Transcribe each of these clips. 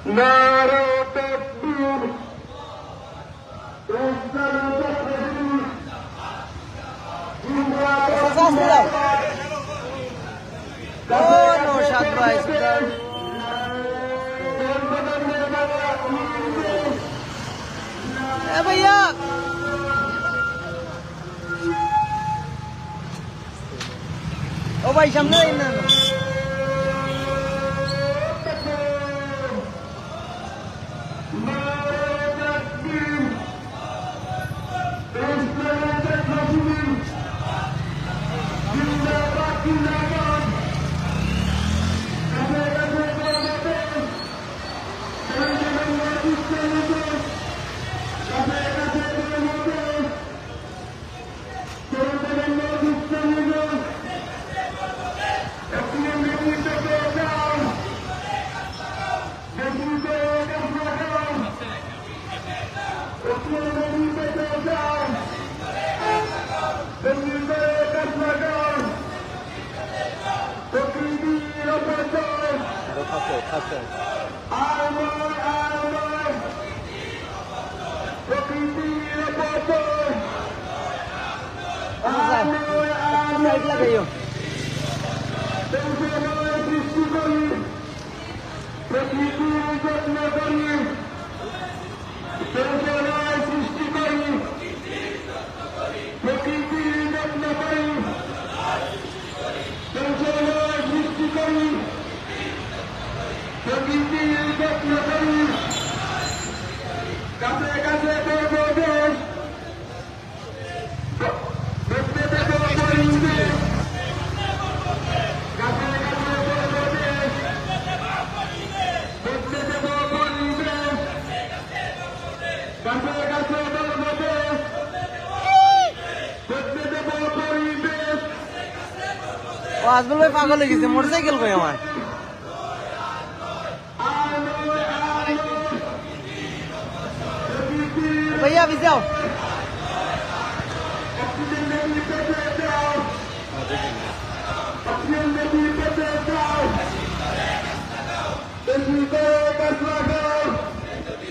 নারে তাকবীর, নৌসাদ ভাই ভাইয়া ও ভাই সামনে না আজমল ভাই পাগল হয়ে গেছে মোটরসাইকেল কই আমার ভাইয়া আবি যাও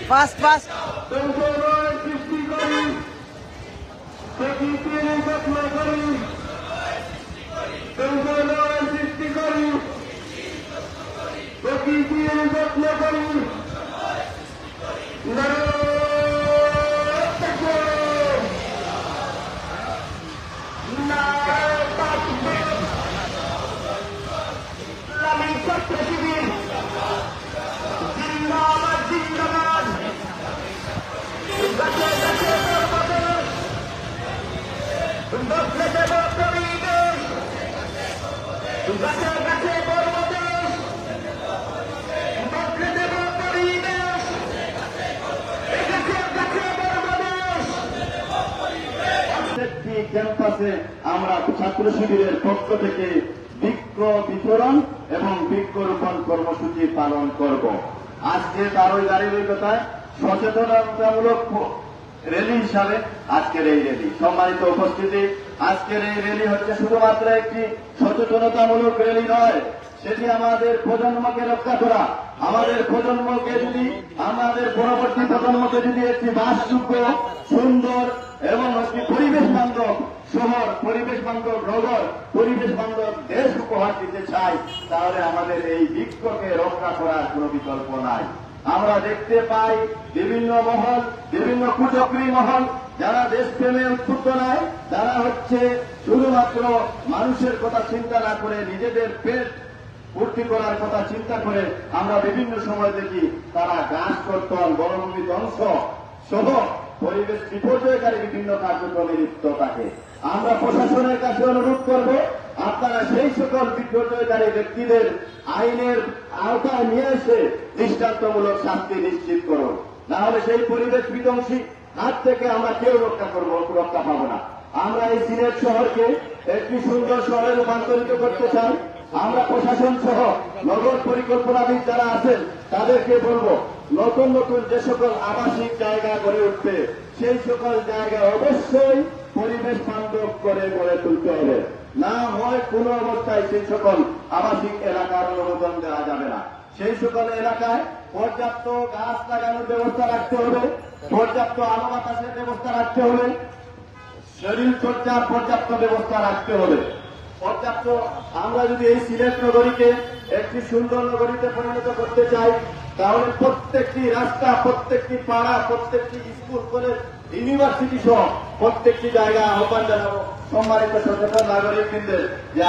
ফাস্ট ফাস্ট ক্যাম্পাসে আমরা ছাত্র শিবিরের পক্ষ থেকে বৃক্ষ বিতরণ এবং বৃক্ষরোপণ কর্মসূচি পালন করব। আজকে তার ওই ধারাবাহিকতায় সচেতনতামূলক র্যালি হিসাবে আজকের এই র্যালি। সম্মানিত উপস্থিতি, আজকের এই র্যালি হচ্ছে শুধুমাত্র একটি সচেতনতামূলক র্যালি নয়, সেটি আমাদের প্রজন্মকে রক্ষা করা, আমাদের প্রজন্মকে যদি আমাদের পরবর্তী প্রজন্মকে যদি একটি বাসযোগ্য সুন্দর এবং একটি পরিবেশ বান্ধব শহর, পরিবেশ বান্ধব নগর, পরিবেশ বান্ধব দেশ উপহার দিতে চাই, তাহলে আমাদের এই বৃক্ষকে রক্ষা করার কোনো বিকল্প নাই। আমরা দেখতে পাই বিভিন্ন মহল, বিভিন্ন কুচক্রী মহল, যারা দেশপ্রেমে উদ্বুদ্ধ নয়, তারা হচ্ছে শুধুমাত্র মানুষের কথা চিন্তা না করে নিজেদের পেট পূর্তি করার কথা চিন্তা করে আমরা বিভিন্ন সময় দেখি তারা গাছ কর্তন, বনভূমি ধ্বংস সহ পরিবেশ বিপর্যয়কারী বিভিন্ন কার্যক্রমে লিপ্ত থাকে। আমরা প্রশাসনের কাছে অনুরোধ করব, আপনারা সেই সকল বিপর্যয়কারী ব্যক্তিদের আইনের আওতায় নিয়ে এসে দৃষ্টান্তমূলক শাস্তি নিশ্চিত করুন, না হলে সেই পরিবেশ বিধ্বংসী হাত থেকে আমরা কেউ রক্ষা পাব না। আমরা এই সিলেট শহরকে একটি সুন্দর শহরে রূপান্তরিত করতে চাই। আমরা প্রশাসন সহ নগর পরিকল্পনাবিদ যারা আছেন তাদেরকে বলবো, নতুন নতুন যে সকল আবাসিক জায়গা গড়ে উঠবে সেই সকল জায়গা অবশ্যই পরিবেশ বান্ধব করে গড়ে তুলতে হবে। না হয় কোনো অবস্থায় সেই সকল আবাসিক এলাকার অনুমোদন দেওয়া যাবে না। সেই সকল এলাকায় পর্যাপ্ত গাছ লাগানোর ব্যবস্থা রাখতে হবে, পর্যাপ্ত আলো বাতাসের ব্যবস্থা রাখতে হবে, শরীর চর্চার পর্যাপ্ত ব্যবস্থা রাখতে হবে। পর্যাপ্ত আমরা যদি এই সিলেট নগরীকে একটি সুন্দর নগরীতে পরিণত করতে চাই, তাহলে প্রত্যেকটি রাস্তা, প্রত্যেকটি পাড়া, প্রত্যেকটি স্কুল, কলেজ, ইউনিভার্সিটি সহ প্রত্যেকটি জায়গায় আহ্বান জানাবো সম্মানিত সচেতন নাগরিকবৃন্দের।